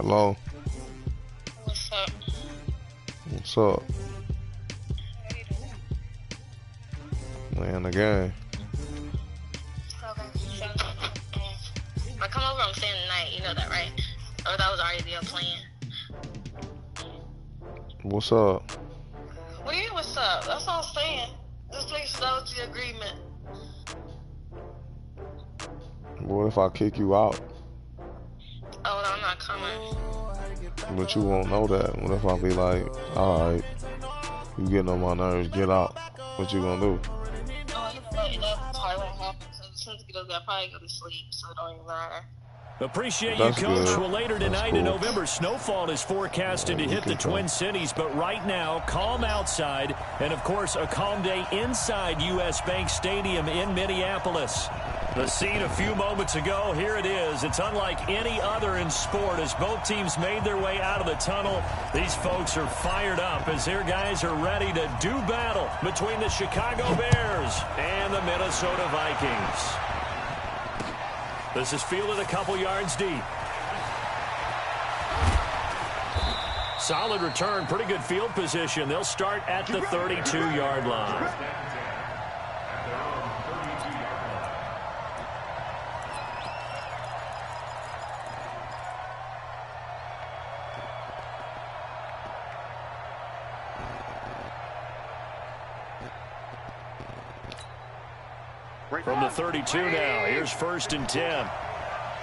Hello. What's up? What's up? What are you doing? Playing the game. Okay. So, I come over, I'm staying tonight. You know that, right? Or that was already your plan. What's up? What do you mean, what's up? That's all I'm saying. Just make sure that was the agreement. What if I kick you out? Oh, no, I'm not coming. But you won't know that. What if I be like, alright, you getting on my nerves, get out. What you gonna do? Oh, you know that probably won't happen. So as soon as it goes, I'll probably go to sleep, so it don't even matter. Appreciate That's you, Coach. good. Well, later That's tonight cool. in November, snowfall is forecasted to hit the Twin Cities. But right now, calm outside. And, of course, a calm day inside U.S. Bank Stadium in Minneapolis. The scene a few moments ago, here it is. It's unlike any other in sport as both teams made their way out of the tunnel. These folks are fired up as their guys are ready to do battle between the Chicago Bears and the Minnesota Vikings. This is fielded a couple yards deep. Solid return, pretty good field position. They'll start at the 32-yard line. From the 32 now, here's 1st and 10.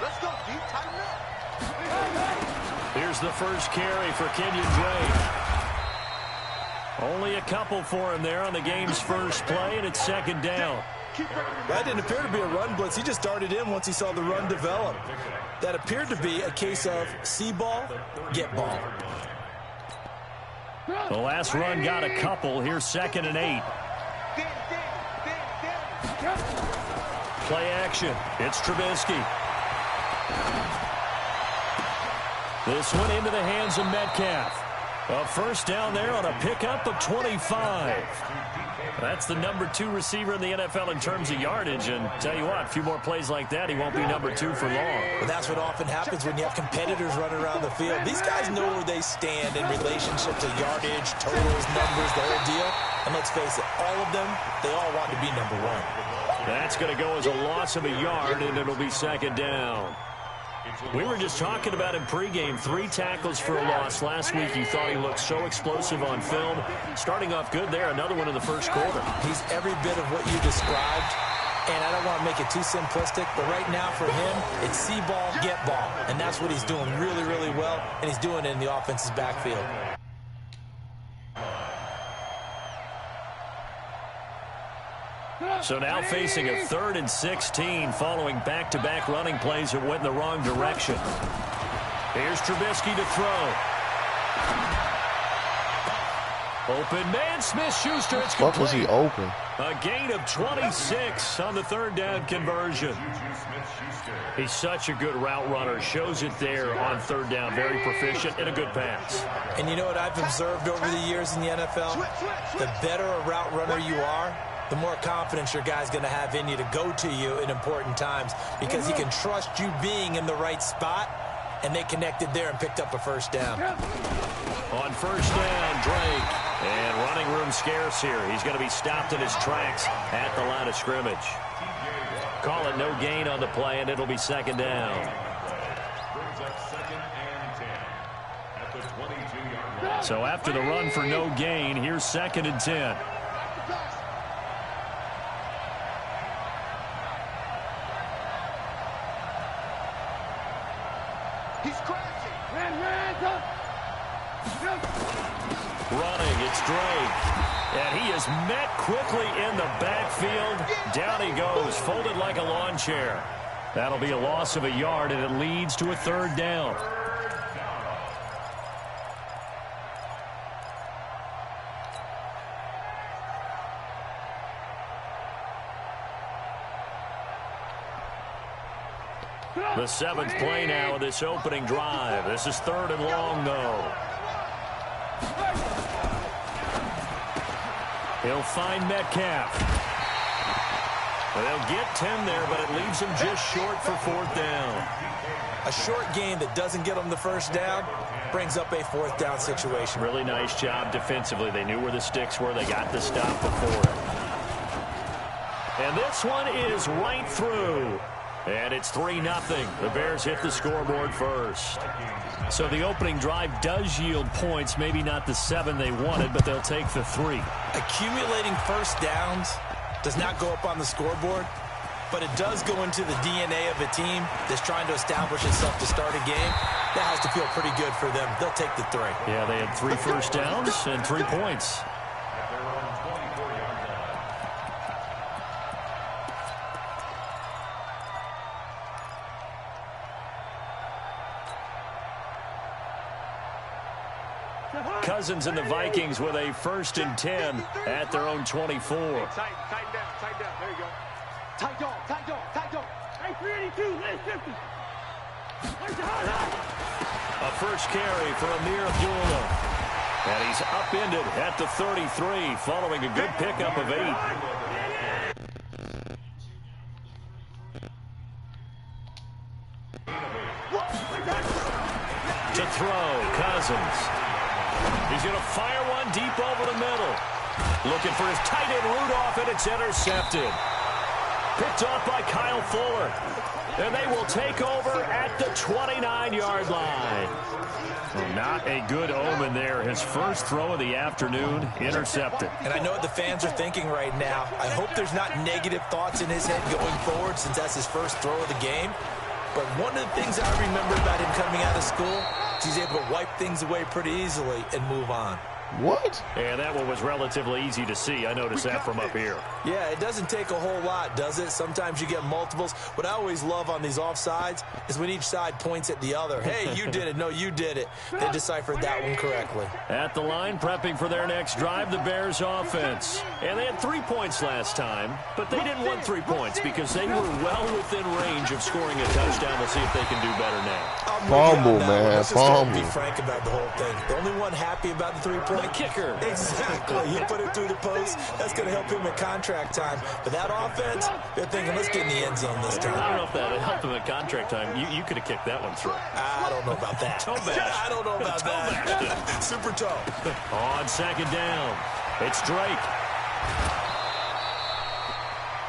Let's go, Pete. Tighten up. Here's the first carry for Kenyon Drake. Only a couple for him there on the game's first play, and it's 2nd down. That didn't appear to be a run blitz. He just darted in once he saw the run develop. That appeared to be a case of see ball, get ball. The last run got a couple. Here's 2nd and 8. Play action. It's Trubisky. This one into the hands of Metcalf. A first down there on a pickup of 25. That's the number 2 receiver in the NFL in terms of yardage. And tell you what, a few more plays like that, he won't be number 2 for long. But that's what often happens when you have competitors running around the field. These guys know where they stand in relationship to yardage, totals, numbers, the whole deal. And let's face it, all of them, they all want to be number 1. That's going to go as a loss of a yard, and it'll be 2nd down. We were just talking about him pregame. 3 tackles for a loss last week. You thought he looked so explosive on film. Starting off good there. Another one in the first quarter. He's every bit of what you described. And I don't want to make it too simplistic, but right now for him, it's see ball, get ball. And that's what he's doing really, really well. And he's doing it in the offense's backfield. So now facing a 3rd and 16 following back-to-back running plays that went in the wrong direction. Here's Trubisky to throw. Open man, Smith-Schuster. It's complete. What was he open? A gain of 26 on the 3rd down conversion. He's such a good route runner. Shows it there on 3rd down. Very proficient and a good pass. And you know what I've observed over the years in the NFL? The better a route runner you are, the more confidence your guy's going to have in you to go to you in important times because he can trust you being in the right spot, and they connected there and picked up a first down. On 1st down, Drake. And running room scarce here. He's going to be stopped in his tracks at the line of scrimmage. Call it no gain on the play, and it'll be 2nd down. So after the run for no gain, here's 2nd and 10. Running, it's Drake. And he is met quickly in the backfield. Down he goes, folded like a lawn chair. That'll be a loss of a yard, and it leads to a 3rd down. The 7th play now of this opening drive. This is 3rd and long, though. He'll find Metcalf. They'll get 10 there, but it leaves them just short for 4th down. A short game that doesn't get them the first down brings up a 4th down situation. Really nice job defensively. They knew where the sticks were. They got the stop before it. And this one is right through. And it's 3-0. The Bears hit the scoreboard first. So the opening drive does yield points. Maybe not the 7 they wanted, but they'll take the 3. Accumulating first downs does not go up on the scoreboard, but it does go into the DNA of a team that's trying to establish itself to start a game. That has to feel pretty good for them. They'll take the 3. Yeah, they had 3 first downs and 3 points. Cousins and the Vikings with a 1st and 10 at their own 24. Tighten down, tighten down. There you go. Tight on, tight on, tight on. Hey, 382, let's shift it. A first carry for Amir Abdullah. And he's upended at the 33 following a good pickup of 8. To throw, Cousins. He's going to fire one deep over the middle. Looking for his tight end Rudolph, and it's intercepted. Picked off by Kyle Fuller. And they will take over at the 29-yard line. Well, not a good omen there. His first throw of the afternoon, intercepted. And I know what the fans are thinking right now. I hope there's not negative thoughts in his head going forward since that's his first throw of the game. But one of the things I remember about him coming out of school is he's able to wipe things away pretty easily and move on. What? And that one was relatively easy to see. I noticed that from up here. Yeah, it doesn't take a whole lot, does it? Sometimes you get multiples. What I always love on these offsides is when each side points at the other. Hey, you did it. No, you did it. They deciphered that one correctly. At the line, prepping for their next drive, the Bears offense. And they had 3 points last time, but they didn't want 3 points because they were well within range of scoring a touchdown. We'll see if they can do better now. Fumble, man. Let's Fumble. just be frank about the whole thing. The only one happy about the 3-point The kicker. Exactly. He put it through the post. That's going to help him at contract time. But that offense, they're thinking, let's get in the end zone this time. I don't know if that helped him at contract time. You could have kicked that one through. I don't know about that. Toe bash. I don't know about that. Super toe. On 2nd down, it's Drake.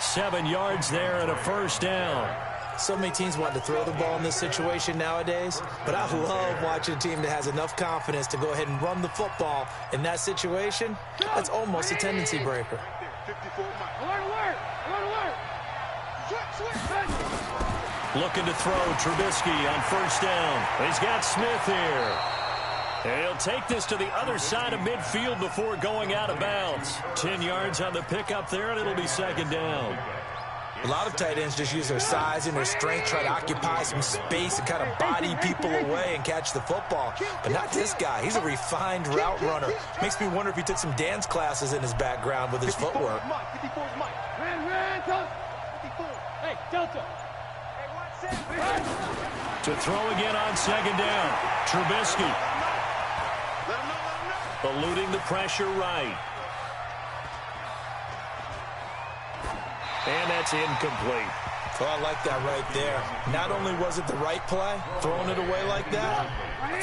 7 yards there and a first down. So many teams want to throw the ball in this situation nowadays, but I love watching a team that has enough confidence to go ahead and run the football in that situation. That's almost a tendency breaker. Looking to throw, Trubisky on 1st down. He's got Smith here. And he'll take this to the other side of midfield before going out of bounds. 10 yards on the pickup there, and it'll be 2nd down. A lot of tight ends just use their size and their strength, try to occupy some space and kind of body people away and catch the football. But not this guy. He's a refined route runner. Makes me wonder if he took some dance classes in his background with his footwork. Hey, Delta. To throw again on 2nd down. Trubisky. Eluding the pressure right. And that's incomplete. Oh, I like that right there. Not only was it the right play, throwing it away like that,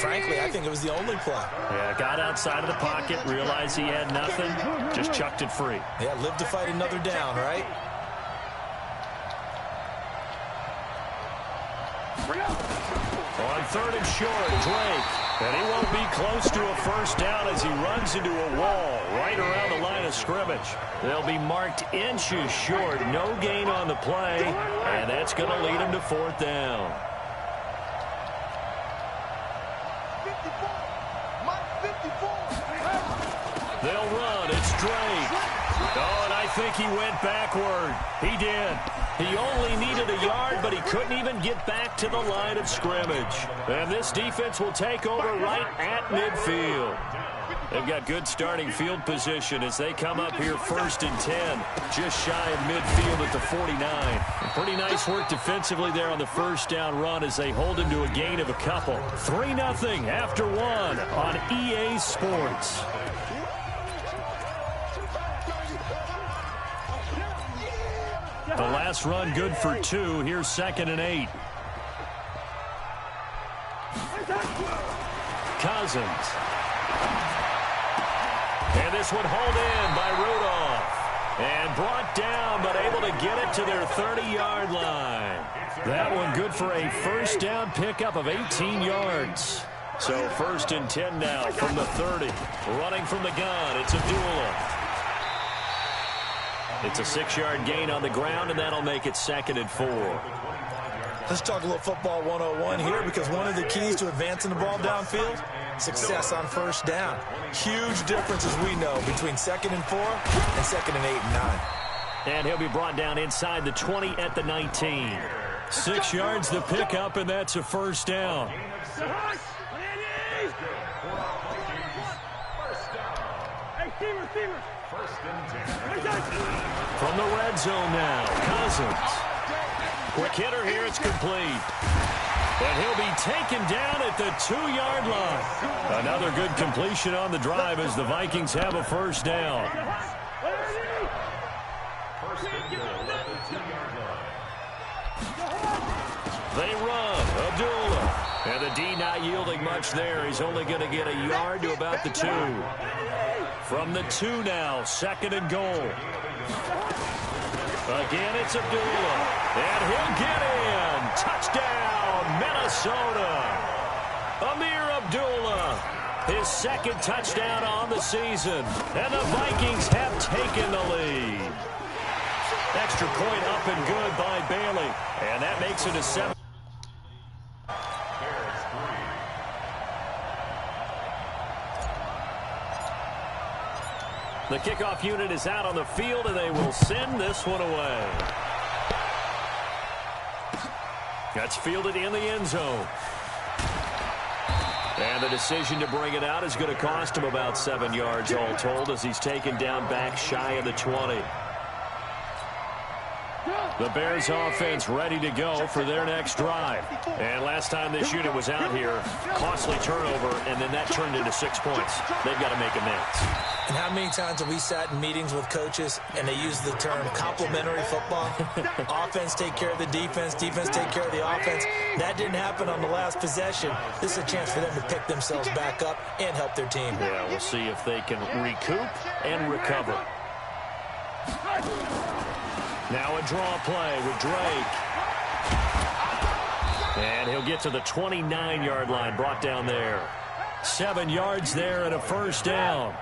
frankly, I think it was the only play. Yeah, got outside of the pocket, realized he had nothing, just chucked it free. Yeah, live to fight another down, right? On 3rd and short, Drake. And he won't be close to a first down as he runs into a wall right around the line of scrimmage. They'll be marked inches short. No gain on the play. And that's going to lead him to 4th down. 54. They'll run. It's Drake. Oh, and I think he went backward. He did. He only needed a yard, but he couldn't even get back to the line of scrimmage. And this defense will take over right at midfield. They've got good starting field position as they come up here 1st and 10, just shy of midfield at the 49. Pretty nice work defensively there on the first down run as they hold him to a gain of a couple. 3-0 after 1 on EA Sports. The last run good for 2. Here's 2nd and 8. Cousins. And this one hauled in by Rudolph. And brought down, but able to get it to their 30-yard line. That one good for a first down pickup of 18 yards. So 1st and 10 now from the 30. Running from the gun, it's Abdullah. It's a 6-yard gain on the ground, and that'll make it 2nd and 4. Let's talk a little football 101 here, because one of the keys to advancing the ball downfield, success on first down. Huge difference, as we know, between 2nd and 4 and 2nd and 8 and 9. And he'll be brought down inside the 20 at the 19. 6 yards the pickup, and that's a first down. From the red zone now, Cousins. Quick hitter here, it's complete. And he'll be taken down at the 2-yard line. Another good completion on the drive as the Vikings have a first down. They run, Abdullah. And the D not yielding much there. He's only going to get a yard to about the 2. From the 2 now, 2nd and goal. Again, it's Abdullah. And he'll get in. Touchdown, Minnesota. Amir Abdullah, his 2nd touchdown on the season. And the Vikings have taken the lead. Extra point up and good by Bailey. And that makes it a 7. The kickoff unit is out on the field, and they will send this one away. That's fielded in the end zone. And the decision to bring it out is going to cost him about 7 yards all told, as he's taken down back shy of the 20. The Bears offense ready to go for their next drive. And last time this unit was out here, costly turnover, and then that turned into 6 points. They've got to make amends. And how many times have we sat in meetings with coaches and they use the term complementary football? Offense take care of the defense, defense take care of the offense. That didn't happen on the last possession. This is a chance for them to pick themselves back up and help their team. Yeah, we'll see if they can recoup and recover. Now a draw play with Drake. And he'll get to the 29-yard line, brought down there. 7 yards there and a first down.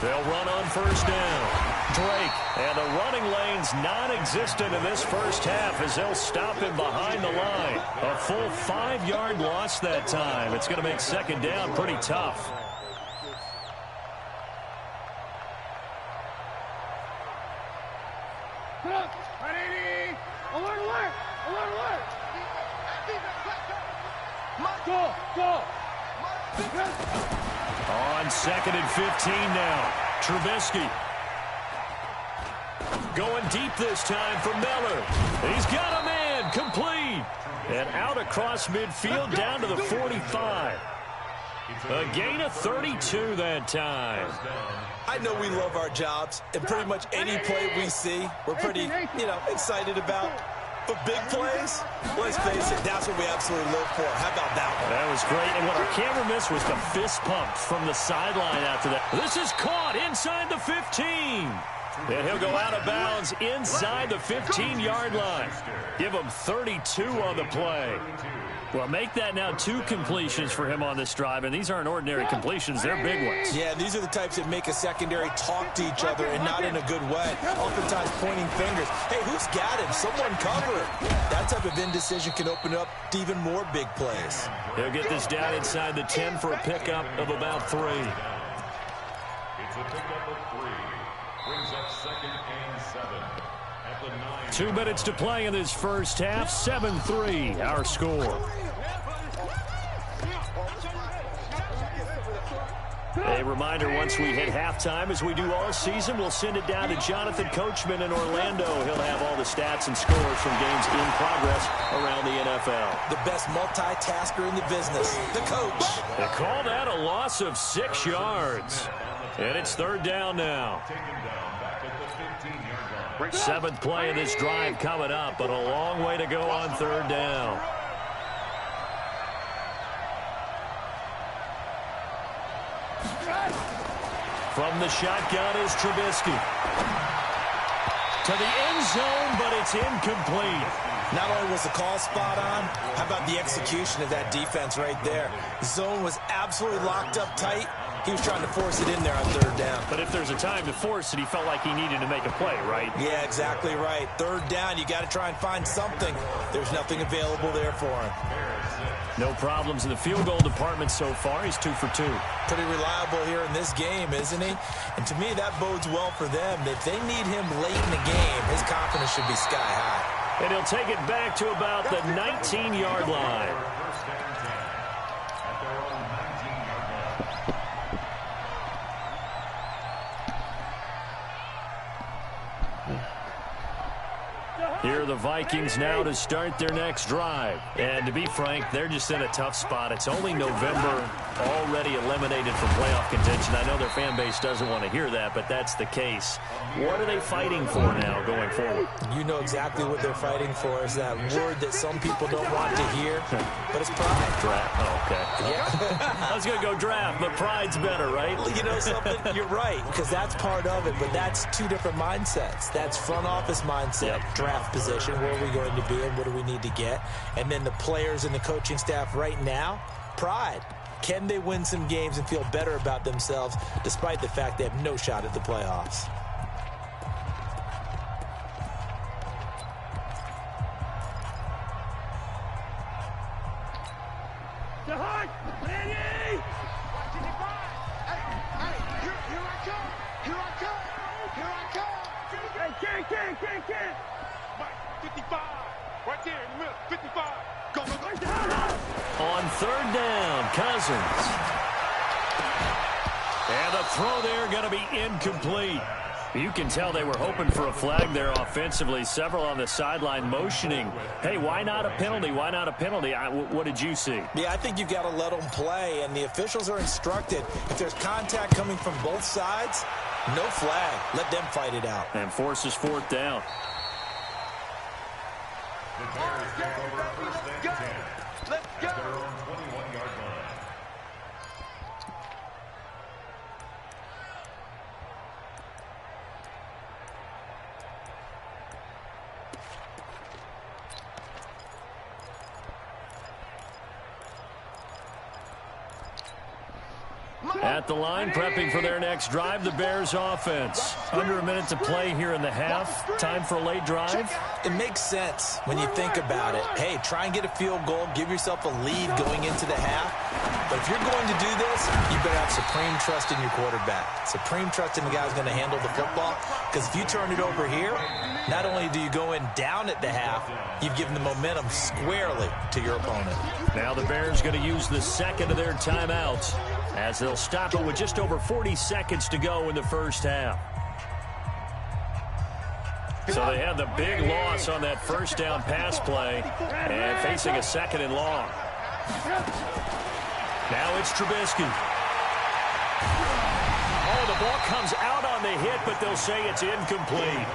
They'll run on first down. Drake, and the running lane's non-existent in this first half as they'll stop him behind the line. A full 5-yard loss that time. It's going to make second down pretty tough. On 2nd and 15 now. Trubisky. Going deep this time for Miller. He's got a man. Complete. And out across midfield down to the 45. A gain of 32 that time. I know we love our jobs, and pretty much any play we see, we're pretty, excited about. But big plays, let's face it, that's what we absolutely live for. How about that one? That was great, and what our camera missed was the fist pump from the sideline after that. This is caught inside the 15. And he'll go out of bounds inside the 15-yard line. Give him 32 on the play. Well, make that now 2 completions for him on this drive, and these aren't ordinary completions. They're big ones. Yeah, these are the types that make a secondary talk to each other and not in a good way. Oftentimes pointing fingers. Hey, who's got him? Someone cover it. That type of indecision can open up to even more big plays. He'll get this down inside the 10 for a pickup of about 3. It's a pickup of 3. Brings up 2nd and 7. At the 9. 2 minutes to play in this first half. 7-3, our score. A reminder, once we hit halftime, as we do all season, we'll send it down to Jonathan Coachman in Orlando. He'll have all the stats and scores from games in progress around the NFL. The best multitasker in the business, the coach. They call that a loss of 6 yards. And it's third down now. Seventh play of this drive coming up, but a long way to go on third down. From the shotgun is Trubisky. To the end zone, but it's incomplete. Not only was the call spot on, how about the execution of that defense right there? Zone was absolutely locked up tight. He was trying to force it in there on third down. But if there's a time to force it, he felt like he needed to make a play, right? Yeah, exactly right. Third down, you got to try and find something. There's nothing available there for him. No problems in the field goal department so far. He's 2 for 2. Pretty reliable here in this game, isn't he? And to me, that bodes well for them. If they need him late in the game, his confidence should be sky high. And he'll take it back to about the 19-yard line. Here are the Vikings now to start their next drive. And to be frank, they're just in a tough spot. It's only November, already eliminated from playoff contention. I know their fan base doesn't want to hear that, but that's the case. What are they fighting for now going forward? You know exactly what they're fighting for is that word that some people don't want to hear, but it's pride. Draft. Oh, okay. Yeah. I was going to go draft, but pride's better, right? You know something? You're right, because that's part of it, but that's two different mindsets. That's front office mindset, draft position, where are we going to be and what do we need to get? And then the players and the coaching staff right now, pride. Can they win some games and feel better about themselves despite the fact they have no shot at the playoffs? On third down, Cousins. And the throw there going to be incomplete. You can tell they were hoping for a flag there offensively. Several on the sideline motioning. Hey, why not a penalty? Why not a penalty? What did you see? Yeah, I think you've got to let them play, and the officials are instructed. If there's contact coming from both sides, no flag. Let them fight it out. And forces fourth down. The Bears take over first and 10. Let's go. At their own 21-yard line. At the line, prepping for their next drive, the Bears offense. Under a minute to play here in the half. Time for a late drive. It makes sense when you think about it. Hey, try and get a field goal. Give yourself a lead going into the half. But if you're going to do this, you better have supreme trust in your quarterback. Supreme trust in the guy who's going to handle the football. Because if you turn it over here, not only do you go in down at the half, you've given the momentum squarely to your opponent. Now the Bears going to use the second of their timeouts, as they'll stop it with just over 40 seconds to go in the first half. So they had the big loss on that first down pass play and facing a second and long. Now it's Trubisky. Oh, the ball comes out on the hit, but they'll say it's incomplete.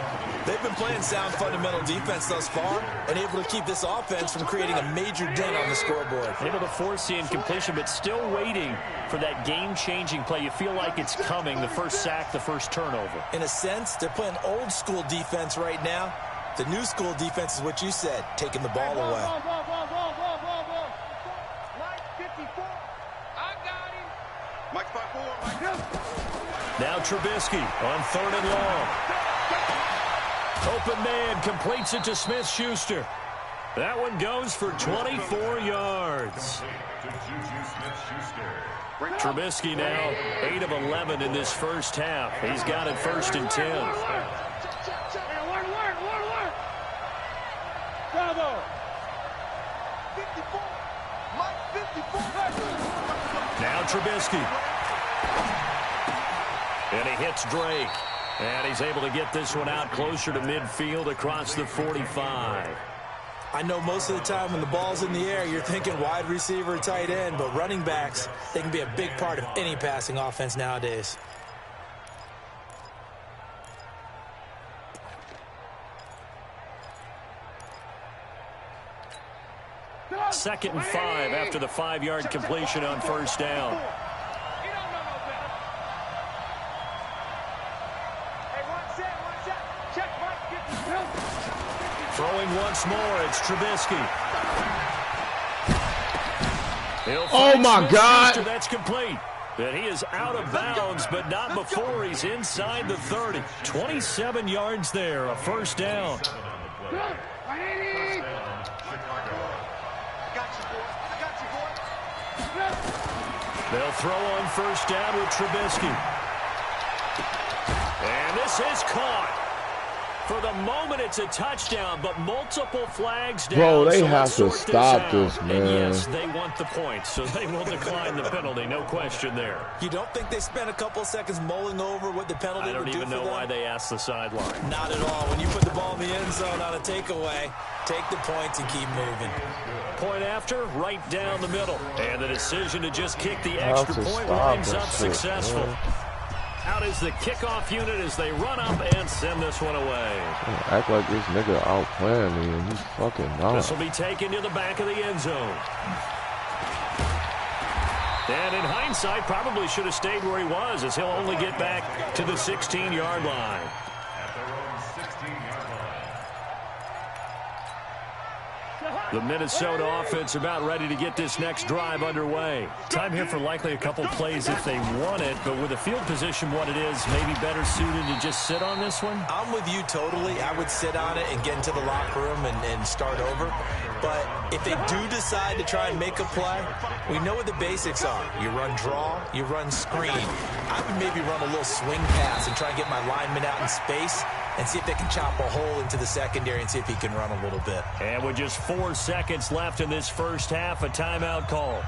They've been playing sound fundamental defense thus far and able to keep this offense from creating a major dent on the scoreboard. Able to force the incompletion, but still waiting for that game-changing play. You feel like it's coming, the first sack, the first turnover. In a sense, they're playing old-school defense right now. The new school defense is what you said, taking the ball away. Now Trubisky on third and long. Open man completes it to Smith-Schuster. That one goes for 24 yards. Trubisky now 8 of 11 in this first half. He's got it first and 10. Now Trubisky. And he hits Drake. And he's able to get this one out closer to midfield across the 45. I know most of the time when the ball's in the air, you're thinking wide receiver, tight end, but running backs, they can be a big part of any passing offense nowadays. 2nd and 5 after the 5-yard completion on first down. Throwing once more, it's Trubisky. Oh, my God. That's complete. And he is out of bounds, but not before he's inside the 30. 27 yards there, a first down. They'll throw on first down with Trubisky. And this is caught. For the moment, it's a touchdown, but multiple flags down. Bro, they so have to stop this, man. And yes, they want the points, so they will decline the penalty. No question there. You don't think they spent a couple seconds mulling over what the penalty would do for them? I don't even know why they asked the sideline. Not at all. When you put the ball in the end zone on a takeaway, take the points and keep moving. Point after, right down the middle. And the decision to just kick the extra point winds up successful. Out is the kickoff unit as they run up and send this one away. Act like this nigga outplaying me, and he's fucking not. This will be taken to the back of the end zone. And in hindsight, probably should have stayed where he was, as he'll only get back to the 16-yard line. The Minnesota offense about ready to get this next drive underway. Time here for likely a couple plays if they want it, but with the field position what it is, maybe better suited to just sit on this one? I'm with you totally. I would sit on it and get into the locker room and start over. But if they do decide to try and make a play, we know what the basics are. You run draw, you run screen. I would maybe run a little swing pass and try and get my lineman out in space and see if they can chop a hole into the secondary and see if he can run a little bit. And with just 4 seconds left in this first half, a timeout call.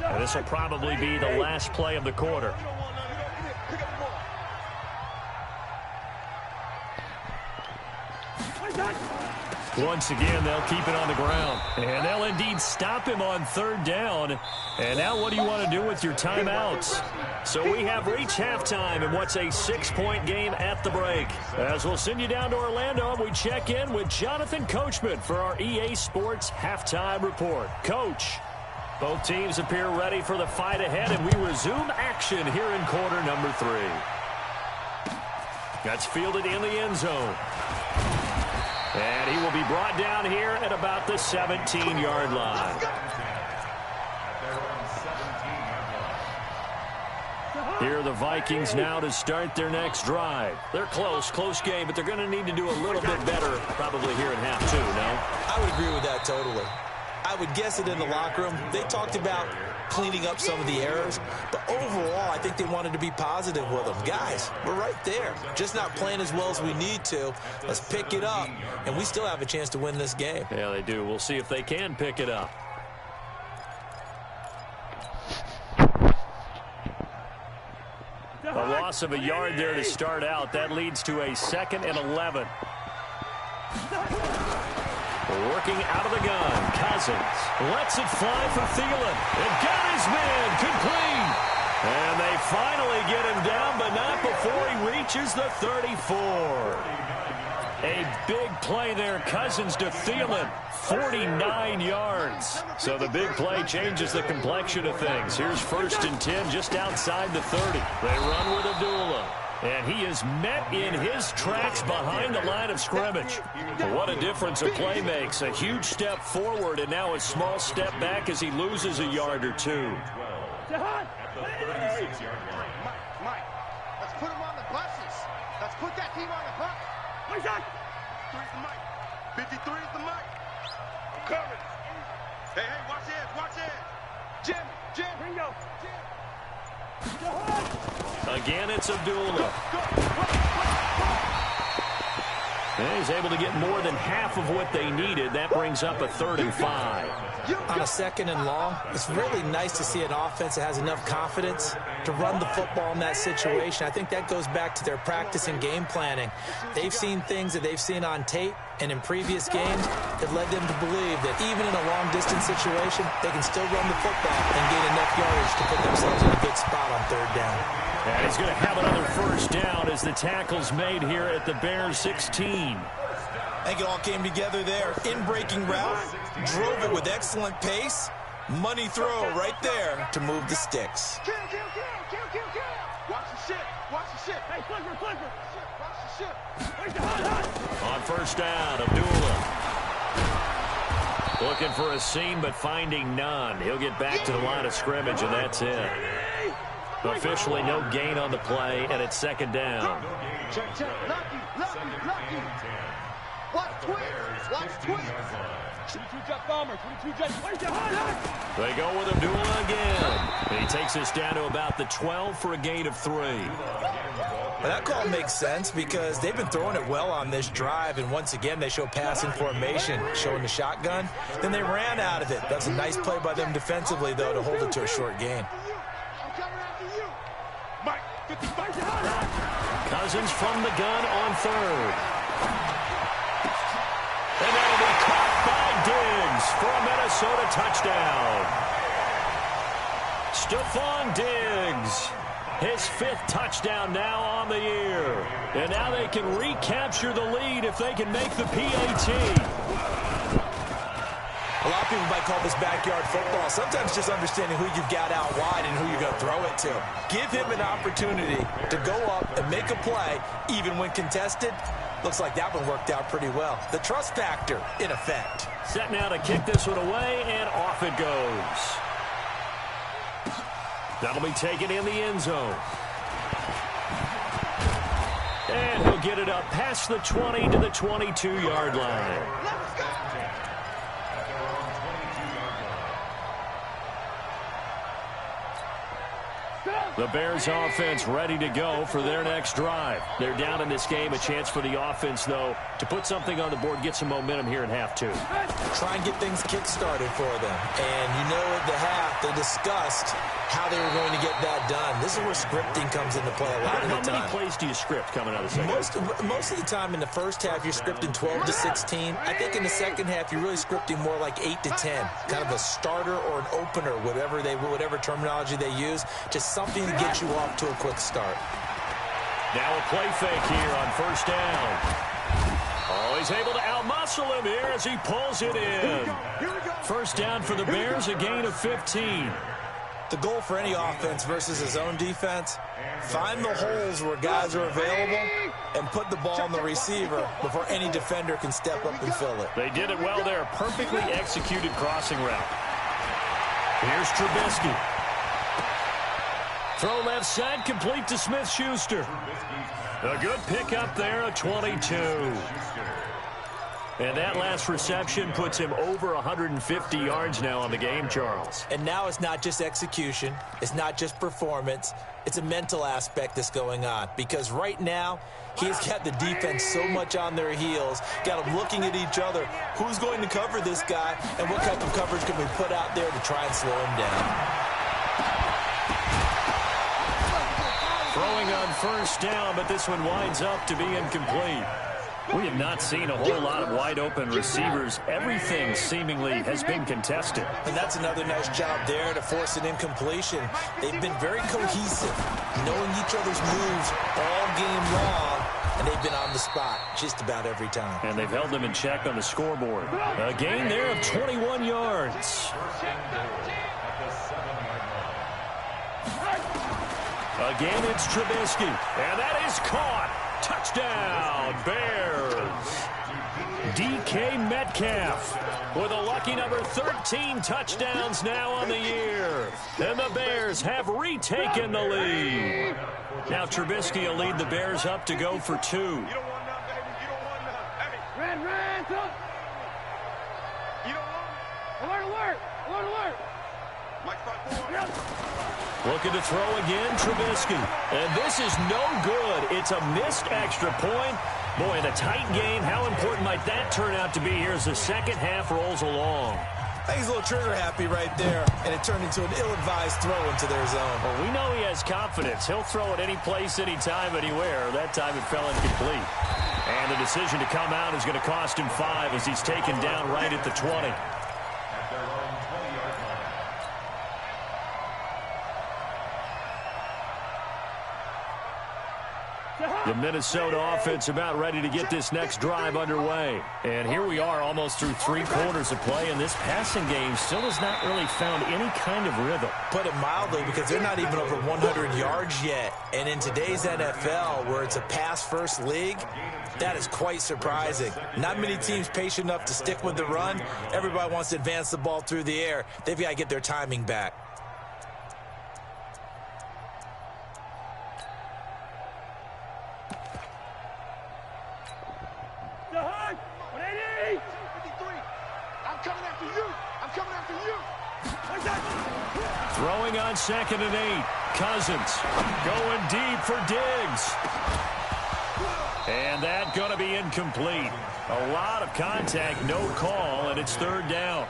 And this will probably be the last play of the quarter. Once again, they'll keep it on the ground. And they'll indeed stop him on 3rd down. And now what do you want to do with your timeouts? So we have reached halftime in what's a 6-point game at the break. As we'll send you down to Orlando, we check in with Jonathan Coachman for our EA Sports Halftime Report. Coach, both teams appear ready for the fight ahead, and we resume action here in quarter number 3. That's fielded in the end zone. And he will be brought down here at about the 17-yard line. Here are the Vikings now to start their next drive. They're close game, but they're going to need to do a little bit better probably here in half 2, no? I would agree with that totally. I would guess it in the locker room. They talked about cleaning up some of the errors, but overall, I think they wanted to be positive with them. Guys, we're right there. Just not playing as well as we need to. Let's pick it up, and we still have a chance to win this game. Yeah, they do. We'll see if they can pick it up. A loss of a yard there to start out. That leads to a 2nd and 11. Working out of the gun, Cousins lets it fly for Thielen. And got his man complete. And they finally get him down, but not before he reaches the 34. A big play there, Cousins to Thielen, 49 yards. So the big play changes the complexion of things. Here's 1st and 10 just outside the 30. They run with Abdullah. And he is met in his tracks behind the line of scrimmage. What a difference a play makes. A huge step forward and now a small step back as he loses a yard or 2. Mike, let's put him on the buses. Let's put that team on the bus. 3's the mic. 53 is the mic. I'm coming. Hey, watch it. Jim. Bingo. Again, it's Abdullah. And he's able to get more than half of what they needed. That brings up a 3rd and 5. On a 2nd and long, it's really nice to see an offense that has enough confidence to run the football in that situation. I think that goes back to their practice and game planning. They've seen things that they've seen on tape and in previous games that led them to believe that even in a long-distance situation, they can still run the football and gain enough yardage to put themselves in a good spot on 3rd down. And he's going to have another 1st down as the tackle's made here at the Bears 16. I think it all came together there. In-breaking route, drove it with excellent pace. Money throw right there to move the sticks. Kill. Watch the shit. Watch the shit. Hey, flipper. Watch the shit. On first down, Abdullah. Looking for a seam, but finding none. He'll get back to the line of scrimmage, and that's it. Officially no gain on the play, and it's second down. Check. Lucky. Watch twins. 22 jet bomber. 22 jet. They go with Abdullah again. And he takes us down to about the 12 for a gain of 3. Well, that call makes sense because they've been throwing it well on this drive, and once again they show passing formation, showing the shotgun. Then they ran out of it. That's a nice play by them defensively, though, to hold it to a short gain. Cousins from the gun on third. And that'll be caught by Diggs for a Minnesota touchdown. Stephon Diggs, his 5th touchdown now on the year. And now they can recapture the lead if they can make the PAT. A lot of people might call this backyard football. Sometimes just understanding who you've got out wide and who you're going to throw it to. Give him an opportunity to go up and make a play, even when contested. Looks like that one worked out pretty well. The trust factor, in effect. Set now to kick this one away, and off it goes. That'll be taken in the end zone. And he'll get it up past the 20 to the 22-yard line. The Bears offense ready to go for their next drive. They're down in this game. A chance for the offense, though, to put something on the board, get some momentum here in half 2. Try and get things kick-started for them. And you know at the half, they discussed how they were going to get that done. This is where scripting comes into play a lot of the time. How many plays do you script coming out of the second? Most of the time in the first half, you're scripting 12 to 16. I think in the second half, you're really scripting more like 8 to 10. Kind of a starter or an opener, whatever terminology they use. Just something to get you off to a quick start. Now a play fake here on first down. Oh, he's able to outmuscle him here as he pulls it in. First down for the Bears, a gain of 15. The goal for any offense versus his own defense, find the holes where guys are available and put the ball on the receiver before any defender can step up and fill it. They did it well there. Perfectly executed crossing route. Here's Trubisky. Throw left side, complete to Smith-Schuster. A good pickup there, a 22. And that last reception puts him over 150 yards now on the game, Charles. And now it's not just execution. It's not just performance. It's a mental aspect that's going on. Because right now, he's got the defense so much on their heels, got them looking at each other. Who's going to cover this guy, and what type of coverage can we put out there to try and slow him down? Throwing on first down, but this one winds up to be incomplete. We have not seen a whole lot of wide-open receivers. Everything seemingly has been contested. And that's another nice job there to force an incompletion. They've been very cohesive, knowing each other's moves all game long, and they've been on the spot just about every time. And they've held them in check on the scoreboard. A gain there of 21 yards. Again, it's Trubisky, and that is caught. Touchdown, Bears. DK Metcalf with a lucky number 13 touchdowns now on the year. And the Bears have retaken the lead. Now Trubisky will lead the Bears up to go for 2. You don't want none, baby. You don't want none. Hey. Red, up. You don't want it. Alert. Mike 5-4. Looking to throw again, Trubisky. And this is no good. It's a missed extra point. Boy, in a tight game, how important might that turn out to be here as the second half rolls along? I think he's a little trigger happy right there, and it turned into an ill-advised throw into their zone. Well, we know he has confidence. He'll throw it any place, anytime, anywhere. That time it fell incomplete. And the decision to come out is going to cost him 5 as he's taken down right at the 20. The Minnesota offense about ready to get this next drive underway. And here we are almost through 3 quarters of play, and this passing game still has not really found any kind of rhythm. Put it mildly, because they're not even over 100 yards yet. And in today's NFL, where it's a pass-first league, that is quite surprising. Not many teams patient enough to stick with the run. Everybody wants to advance the ball through the air. They've got to get their timing back. Throwing on 2nd and 8. Cousins going deep for Diggs. And that going to be incomplete. A lot of contact, no call, and it's 3rd down.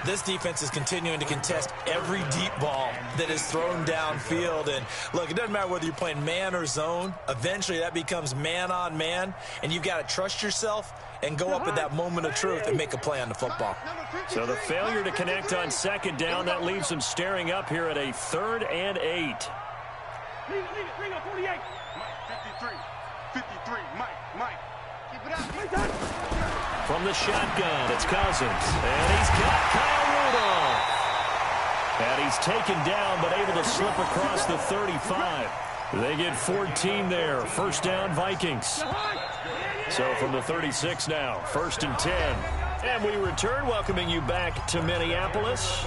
This defense is continuing to contest every deep ball that is thrown downfield. And look, it doesn't matter whether you're playing man or zone. Eventually that becomes man on man, and you've got to trust yourself and go up at that moment of truth and make a play on the football. So the failure to connect on 2nd down, that leaves them staring up here at a 3rd and 8. Leave it, 48. Mike, 53, Mike. Keep it up. From the shotgun, it's Cousins. And he's got Kyle Rudolph. And he's taken down, but able to slip across the 35. They get 14 there. 1st down, Vikings. So from the 36 now, 1st and 10. And we return, welcoming you back to Minneapolis.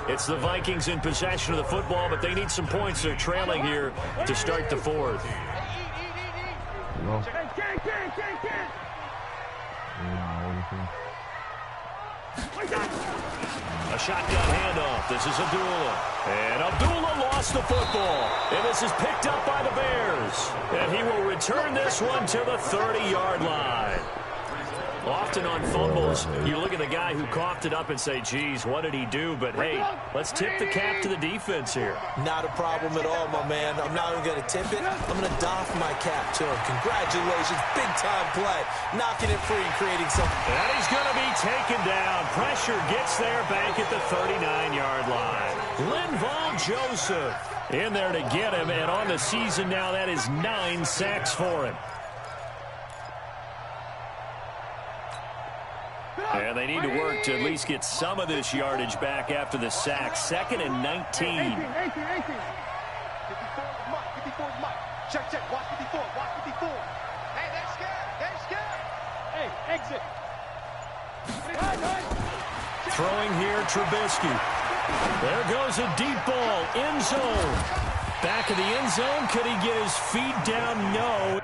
It's the Vikings in possession of the football, but they need some points. They're trailing here to start the 4th. No. A shotgun handoff. This is Abdullah. And Abdullah lost the football. And this is picked up by the Bears. And he will return this one to the 30-yard line. Often on fumbles, you look at the guy who coughed it up and say, geez, what did he do? But, hey, let's tip the cap to the defense here. Not a problem at all, my man. I'm not even going to tip it. I'm going to doff my cap to him. Congratulations. Big-time play. Knocking it free and creating something. And he's going to be taken down. Pressure gets there back at the 39-yard line. Linval Joseph in there to get him. And on the season now, that is 9 sacks for him. And they need to work to at least get some of this yardage back after the sack. 2nd and 19. 54 Mike. Check. Watch 54. Hey, they're scared. Hey, exit. Throwing here, Trubisky. There goes a deep ball. End zone. Back of the end zone. Could he get his feet down? No.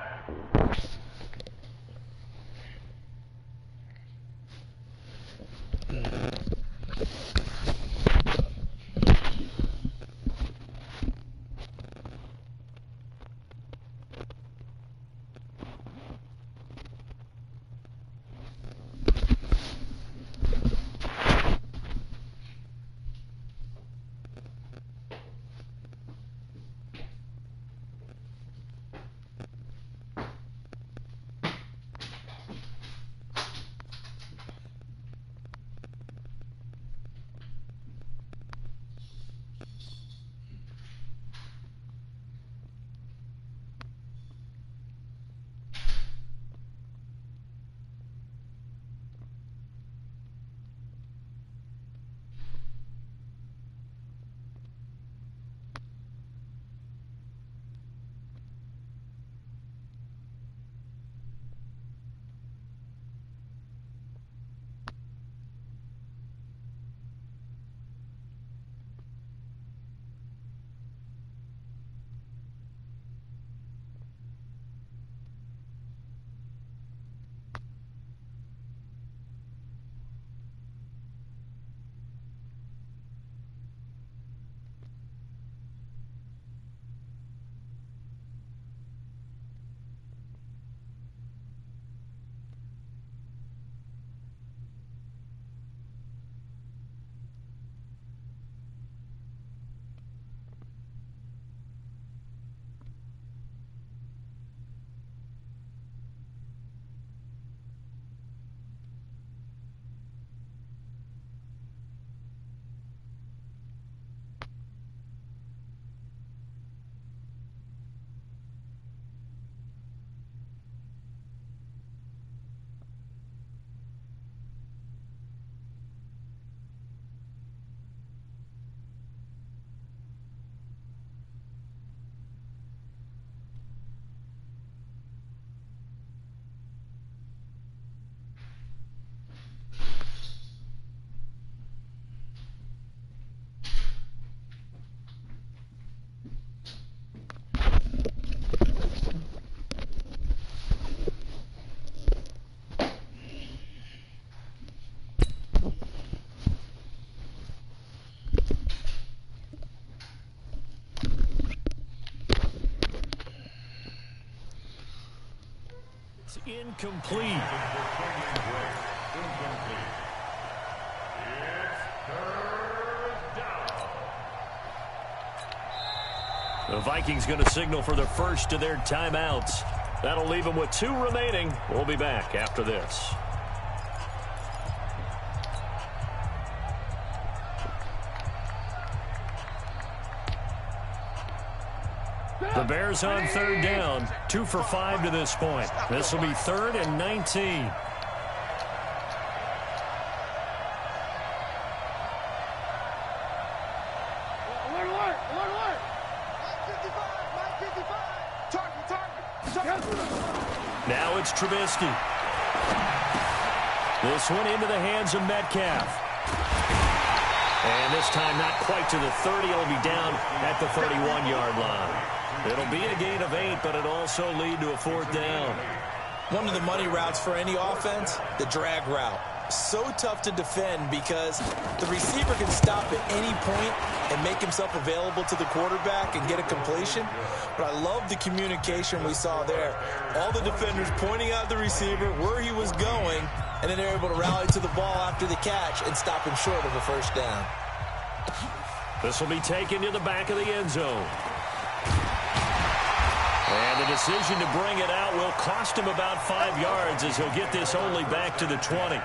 Incomplete. The Vikings going to signal for the first of their timeouts. That'll leave them with 2 remaining. We'll be back after this. The Bears on 3rd down, 2 for 5 to this point. This will be 3rd and 19. Now it's Trubisky. This one into the hands of Metcalf. And this time not quite to the 30. It'll be down at the 31-yard line. It'll be a gain of 8, but it'll also lead to a 4th down. One of the money routes for any offense, the drag route. So tough to defend because the receiver can stop at any point and make himself available to the quarterback and get a completion. But I love the communication we saw there. All the defenders pointing out the receiver where he was going, and then they're able to rally to the ball after the catch and stop him short of a 1st down. This will be taken to the back of the end zone. And the decision to bring it out will cost him about 5 yards as he'll get this only back to the 20.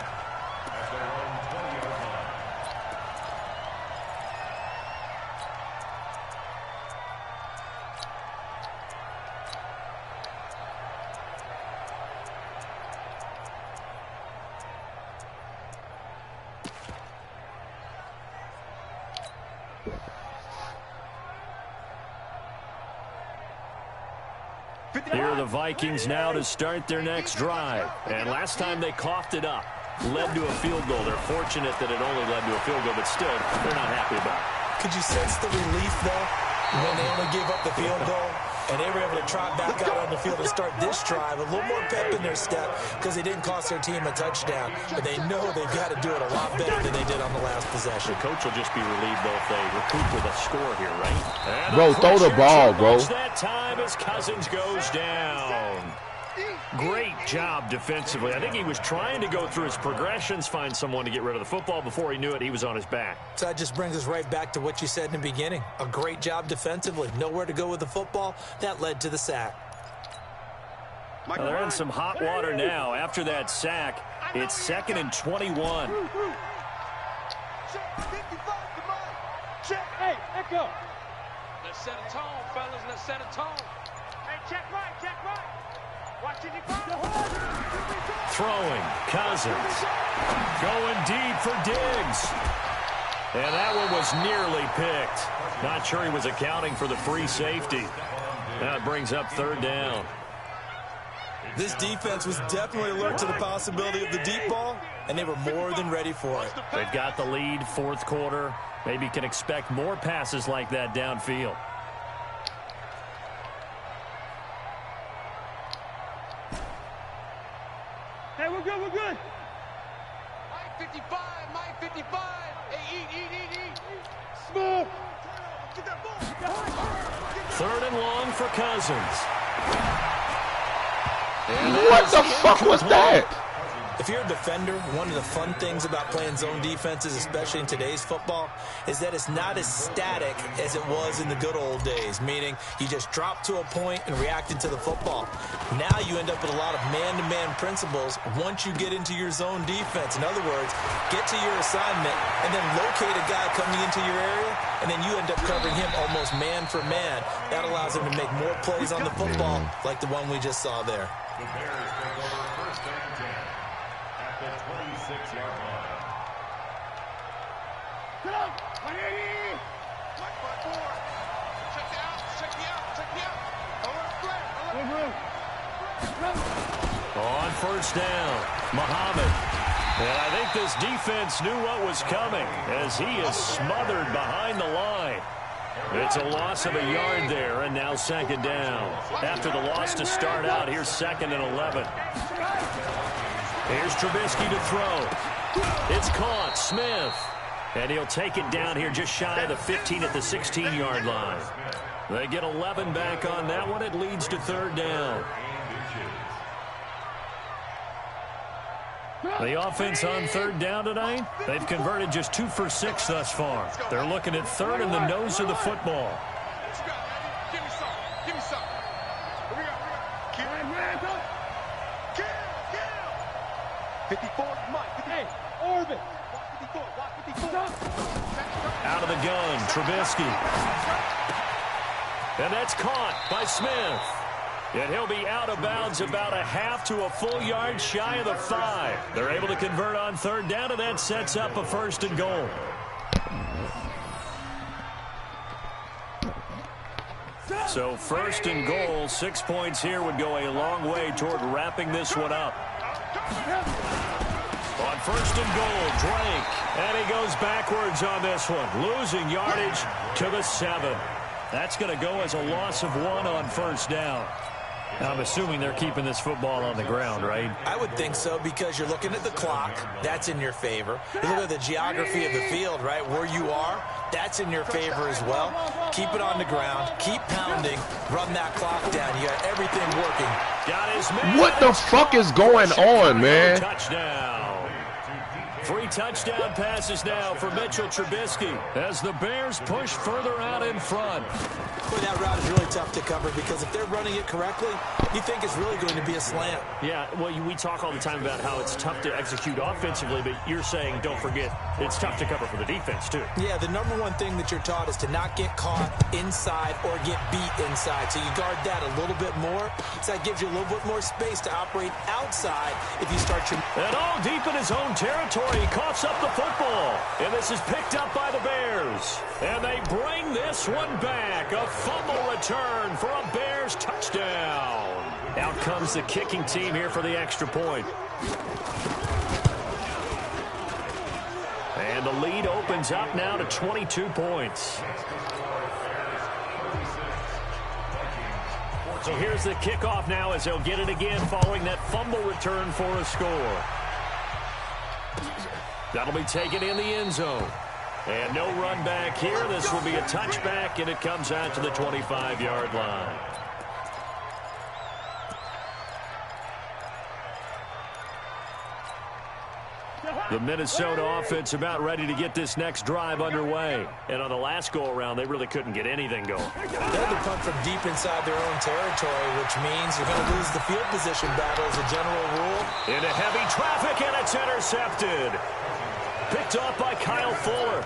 Here are the Vikings now to start their next drive. And last time they coughed it up, led to a field goal. They're fortunate that it only led to a field goal, but still, they're not happy about it. Could you sense the relief, though, when they only gave up the field goal? And they were able to trot back out on the field and start this drive. A little more pep in their step because they didn't cost their team a touchdown. But they know they've got to do it a lot better than they did on the last possession. The coach will just be relieved, though, if they recoup with a score here, right? And bro, throw the ball, bro. That time as Cousins goes down. Great job defensively. I think he was trying to go through his progressions, find someone to get rid of the football. Before he knew it, he was on his back. So that just brings us right back to what you said in the beginning. A great job defensively. Nowhere to go with the football. That led to the sack. Well, they're in some hot water now. After that sack, it's 2nd and 21. Hey, echo. Let's set a tone, fellas. Let's set a tone. Hey, check right, check right. Throwing, Cousins. Going deep for Diggs. And that one was nearly picked. Not sure he was accounting for the free safety. Now it brings up 3rd down. This defense was definitely alert to the possibility of the deep ball, and they were more than ready for it. They've got the lead, 4th quarter. Maybe can expect more passes like that downfield. Hey, we're good, we're good. Mike 55, Mike 55. Hey, eat. Smooth. Get that ball. 3rd and long for Cousins. What the fuck was that? If you're a defender, one of the fun things about playing zone defenses, especially in today's football, is that it's not as static as it was in the good old days, meaning you just drop to a point and react into the football. Now you end up with a lot of man-to-man principles once you get into your zone defense. In other words, get to your assignment and then locate a guy coming into your area, and then you end up covering him almost man for man. That allows him to make more plays on the football like the one we just saw there. The Bears take over 1st and 10 at the 26-yard line. Get up. Mike 54. Check me out. On 1st down, Muhammad. And I think this defense knew what was coming as he is smothered behind the line. It's a loss of a yard there, and now 2nd down. After the loss to start out, here's 2nd and 11. Here's Trubisky to throw. It's caught, Smith. And he'll take it down here just shy of the 15 at the 16-yard line. They get 11 back on that one. It leads to 3rd down. The offense on third down tonight, they've converted just 2 for 6 thus far. They're looking at third in the nose of the football. Give me some. Give me some. Here we go. Kill. 54 is Mike. Hey, Orbit. Watch 54. Watch 54. Out of the gun, Trubisky. And that's caught by Smith. And he'll be out of bounds about a half to a full yard shy of the 5. They're able to convert on third down, and that sets up a 1st and goal. So 1st and goal, 6 points here would go a long way toward wrapping this one up. On 1st and goal, Drake. And he goes backwards on this one, losing yardage to the 7. That's going to go as a loss of 1 on 1st down. I'm assuming they're keeping this football on the ground, right? I would think so, because you're looking at the clock. That's in your favor. You look at the geography of the field, right, where you are. That's in your favor as well. Keep it on the ground. Keep pounding. Run that clock down. You got everything working. Got his man. What the fuck is going on, man? Touchdown. 3 touchdown passes now for Mitchell Trubisky as the Bears push further out in front. Boy, that route is really tough to cover, because if they're running it correctly, you think it's really going to be a slant. Yeah, well, we talk all the time about how it's tough to execute offensively, but you're saying, don't forget, it's tough to cover for the defense, too. Yeah, the number one thing that you're taught is to not get caught inside or get beat inside. So you guard that a little bit more. So that gives you a little bit more space to operate outside if you start your... And all deep in his own territory, he coughs up the football. And this is picked up by the Bears. And they bring this one back. A fumble return for a Bears touchdown. Out comes the kicking team here for the extra point. And the lead opens up now to 22 points. So here's the kickoff now as they'll get it again following that fumble return for a score. That'll be taken in the end zone. And no run back here. This will be a touchback, and it comes out to the 25-yard line. The Minnesota offense about ready to get this next drive underway. And on the last go-around, they really couldn't get anything going. They had to punt from deep inside their own territory, which means you're going to lose the field position battle as a general rule. Into heavy traffic, and it's intercepted. Picked off by Kyle Fuller.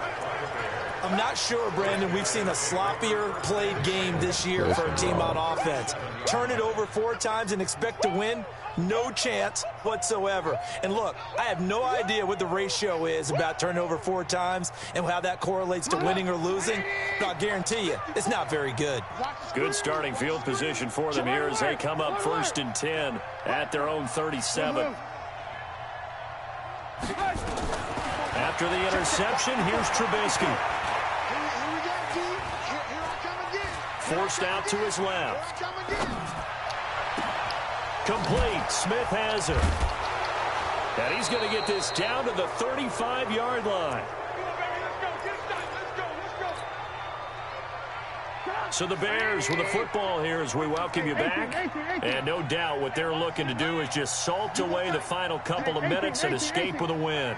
I'm not sure, Brandon, we've seen a sloppier played game this year for a team on offense. Turn it over 4 times and expect to win? No chance whatsoever. And look, I have no idea what the ratio is about turning over 4 times and how that correlates to winning or losing, but I'll guarantee you, it's not very good. Good starting field position for them here as they come up 1st and 10 at their own 37. After the interception, here's Trubisky. Forced out to his left. Complete. Smith has it. And he's going to get this down to the 35-yard line. So the Bears with the football here as we welcome you back. And no doubt what they're looking to do is just salt away the final couple of minutes and escape with a win.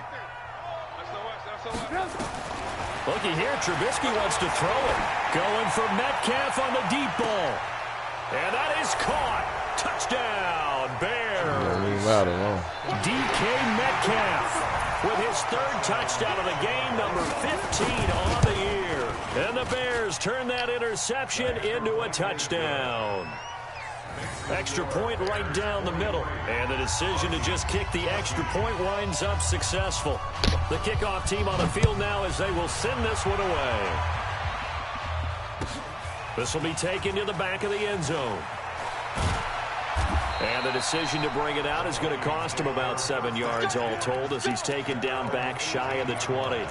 Looky here, Trubisky wants to throw it. Going for Metcalf on the deep ball. And that is caught. Touchdown, Bears. DK Metcalf with his 3rd touchdown of the game, number 15 on the year. And the Bears turn that interception into a touchdown. Extra point right down the middle. And the decision to just kick the extra point winds up successful. The kickoff team on the field now as they will send this one away. This will be taken to the back of the end zone. And the decision to bring it out is going to cost him about 7 yards all told as he's taken down back shy of the 20.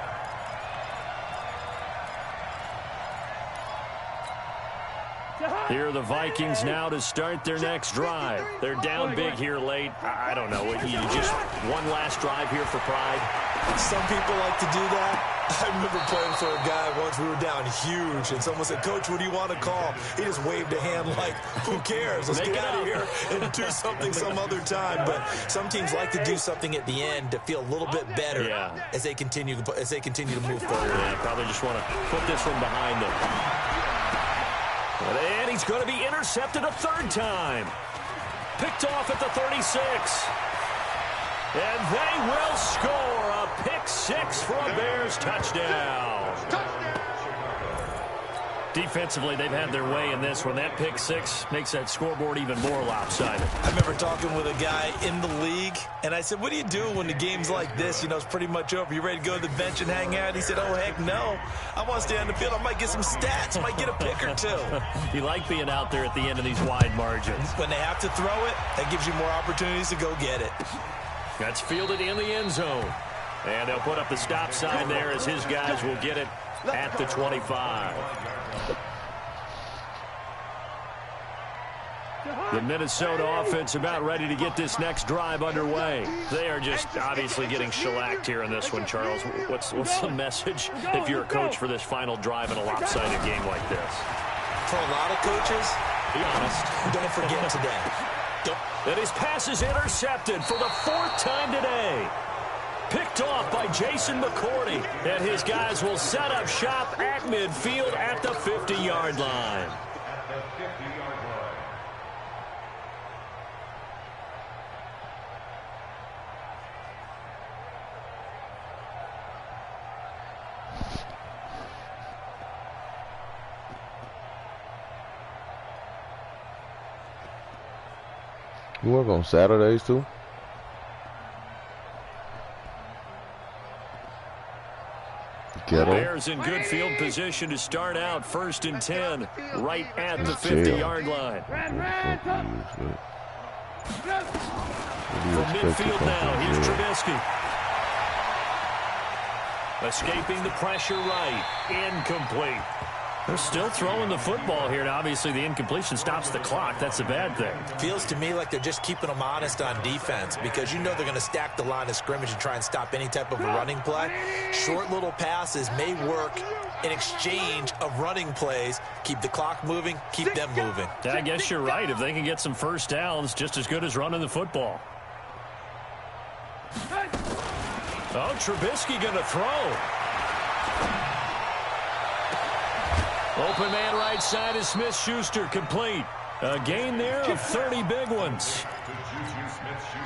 Here are the Vikings now to start their next drive. They're down big here late. I don't know. You just one last drive here for pride. Some people like to do that. I remember playing for a guy once. We were down huge, and someone said, "Coach, what do you want to call?" He just waved a hand like, "Who cares? Let's get out of here and do something some other time." But some teams like to do something at the end to feel a little bit better as they continue to move forward. Yeah, probably just want to put this one behind them. And he's going to be intercepted a third time. Picked off at the 36. And they will score a pick-6 for a Bears touchdown. Defensively, they've had their way in this one. That pick-6 makes that scoreboard even more lopsided. I remember talking with a guy in the league, and I said, "What do you do when the game's like this? You know, it's pretty much over. You ready to go to the bench and hang out?" He said, "Oh, heck no. I want to stay on the field. I might get some stats. I might get a pick or two." You like being out there at the end of these wide margins. When they have to throw it, that gives you more opportunities to go get it. That's fielded in the end zone. And they'll put up the stop sign there as his guys will get it at the 25. The Minnesota offense about ready to get this next drive underway. They are just obviously getting shellacked here in this one, Charles. What's the message if you're a coach for this final drive in a lopsided game like this? For a lot of coaches, be honest, don't forget today. And his pass is intercepted for the 4th time today. Picked off by Jason McCourty. And his guys will set up shop at midfield at the 50-yard line. You work on Saturdays too? Ghetto. Bears in good field position to start out 1st and 10 right at the 50-yard line. From midfield now, here's Trubisky. Escaping the pressure right. Incomplete. They're still throwing the football here, and obviously the incompletion stops the clock. That's a bad thing. Feels to me like they're just keeping them honest on defense because you know they're going to stack the line of scrimmage and try and stop any type of a running play. Short little passes may work in exchange of running plays. Keep the clock moving, keep them moving. I guess you're right. If they can get some first downs, just as good as running the football. Oh, Trubisky going to throw. Open man right side is Smith-Schuster, complete. A gain there of 30 big ones.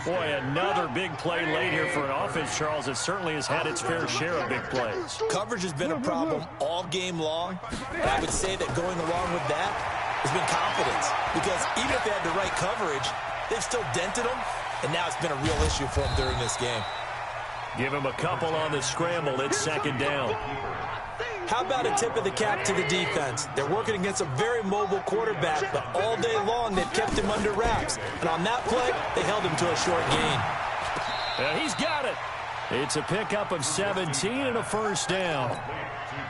Boy, another big play late here for an offense, Charles. It certainly has had its fair share of big plays. Coverage has been a problem all game long. And I would say that going along with that has been confidence. Because even if they had the right coverage, they've still dented them. And now it's been a real issue for them during this game. Give him a couple on the scramble. It's 2nd down. How about a tip of the cap to the defense? They're working against a very mobile quarterback, but all day long they've kept him under wraps. And on that play, they held him to a short gain. He's got it. It's a pickup of 17 and a 1st down.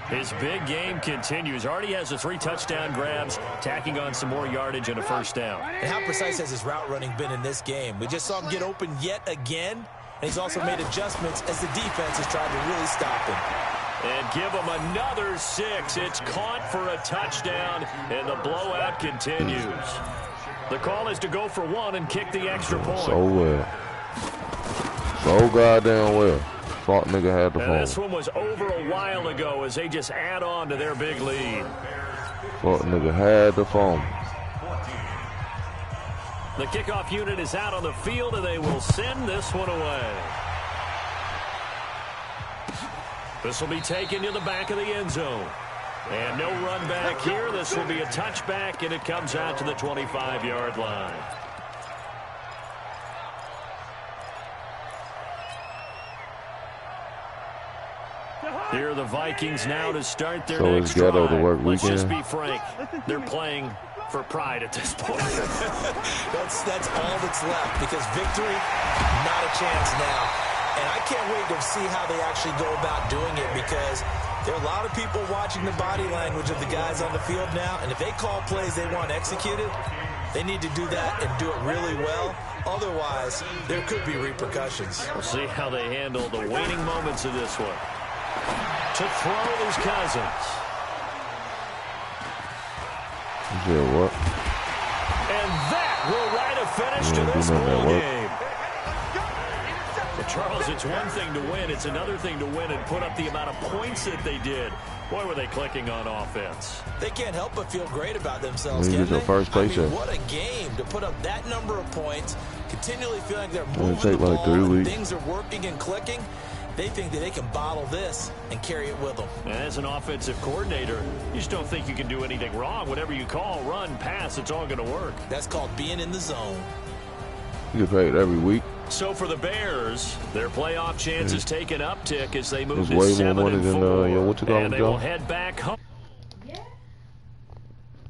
His big game continues. Already has the 3 touchdown grabs, tacking on some more yardage and a 1st down. And how precise has his route running been in this game? We just saw him get open yet again, and he's also made adjustments as the defense has tried to really stop him. And give him another 6. It's caught for a touchdown, and the blowout continues. The call is to go for 1 and kick the extra point. So well. So goddamn well. Thought nigga had the phone. This one was over a while ago as they just add on to their big lead. Thought nigga had the phone. The kickoff unit is out on the field, and they will send this one away. This will be taken to the back of the end zone. And no run back here. This will be a touchback, and it comes out to the 25-yard line. Here are the Vikings now to start their next drive. Let's just be frank. They're playing for pride at this point. That's all that's left because victory, not a chance now. And I can't wait to see how they actually go about doing it because there are a lot of people watching the body language of the guys on the field now. And if they call plays they want executed, They need to do that and do it really well. Otherwise, there could be repercussions. We'll see how they handle the waning moments of this one. To throw is Cousins. Yeah, what? And that will write a finish to this ball game. Well, Charles, it's one thing to win. It's another thing to win and put up the amount of points that they did. Boy, were they clicking on offense. They can't help but feel great about themselves, can they? First I mean, what a game to put up that number of points, continually feeling like they're moving take the like ball, 3 weeks. Things are working and clicking. They think that they can bottle this and carry it with them. And as an offensive coordinator, you just don't think you can do anything wrong. Whatever you call, run, pass, it's all going to work. That's called being in the zone. You get paid every week. So for the Bears, their playoff chances take an uptick as they move It's to way 7-4, more money than what you call and them, they Joe? will head back home.